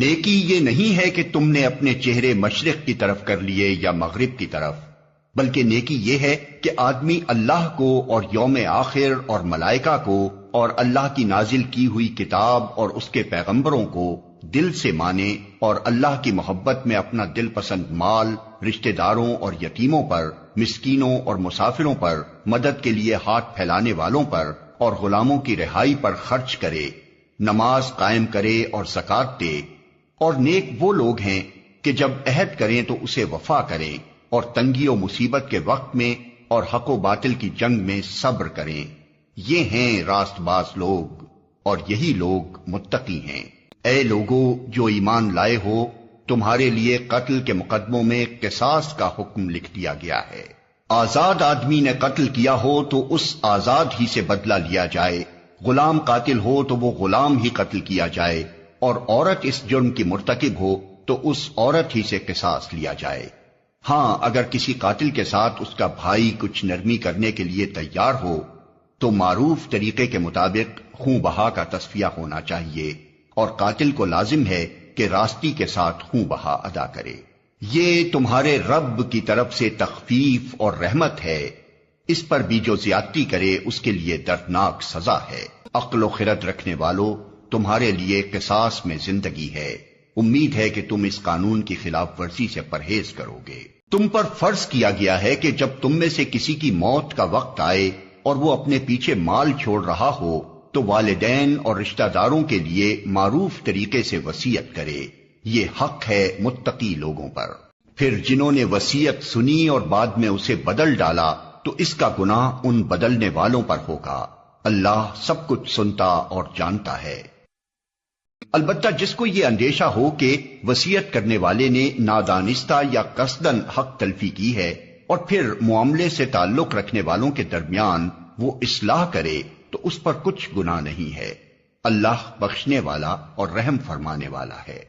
نیکی یہ نہیں ہے کہ تم نے اپنے چہرے مشرق کی طرف کر لیے یا مغرب کی طرف، بلکہ نیکی یہ ہے کہ آدمی اللہ کو اور یوم آخر اور ملائکہ کو اور اللہ کی نازل کی ہوئی کتاب اور اس کے پیغمبروں کو دل سے مانے، اور اللہ کی محبت میں اپنا دل پسند مال رشتہ داروں اور یتیموں پر، مسکینوں اور مسافروں پر، مدد کے لیے ہاتھ پھیلانے والوں پر اور غلاموں کی رہائی پر خرچ کرے، نماز قائم کرے اور زکوٰۃ دے۔ اور نیک وہ لوگ ہیں کہ جب عہد کریں تو اسے وفا کریں، اور تنگی و مصیبت کے وقت میں اور حق و باطل کی جنگ میں صبر کریں۔ یہ ہیں راست باز لوگ، اور یہی لوگ متقی ہیں۔ اے لوگو جو ایمان لائے ہو، تمہارے لیے قتل کے مقدموں میں قصاص کا حکم لکھ دیا گیا ہے۔ آزاد آدمی نے قتل کیا ہو تو اس آزاد ہی سے بدلہ لیا جائے، غلام قاتل ہو تو وہ غلام ہی قتل کیا جائے، اور عورت اس جرم کی مرتکب ہو تو اس عورت ہی سے قصاص لیا جائے۔ ہاں، اگر کسی قاتل کے ساتھ اس کا بھائی کچھ نرمی کرنے کے لیے تیار ہو تو معروف طریقے کے مطابق خون بہا کا تصفیہ ہونا چاہیے، اور قاتل کو لازم ہے کہ راستی کے ساتھ خون بہا ادا کرے۔ یہ تمہارے رب کی طرف سے تخفیف اور رحمت ہے، اس پر بھی جو زیادتی کرے اس کے لیے دردناک سزا ہے۔ عقل و خرد رکھنے والو، تمہارے لیے قصاص میں زندگی ہے، امید ہے کہ تم اس قانون کی خلاف ورزی سے پرہیز کرو گے۔ تم پر فرض کیا گیا ہے کہ جب تم میں سے کسی کی موت کا وقت آئے اور وہ اپنے پیچھے مال چھوڑ رہا ہو تو والدین اور رشتہ داروں کے لیے معروف طریقے سے وصیت کرے، یہ حق ہے متقی لوگوں پر۔ پھر جنہوں نے وصیت سنی اور بعد میں اسے بدل ڈالا تو اس کا گناہ ان بدلنے والوں پر ہوگا، اللہ سب کچھ سنتا اور جانتا ہے۔ البتہ جس کو یہ اندیشہ ہو کہ وصیت کرنے والے نے نادانستہ یا قصدن حق تلفی کی ہے اور پھر معاملے سے تعلق رکھنے والوں کے درمیان وہ اصلاح کرے تو اس پر کچھ گناہ نہیں ہے، اللہ بخشنے والا اور رحم فرمانے والا ہے۔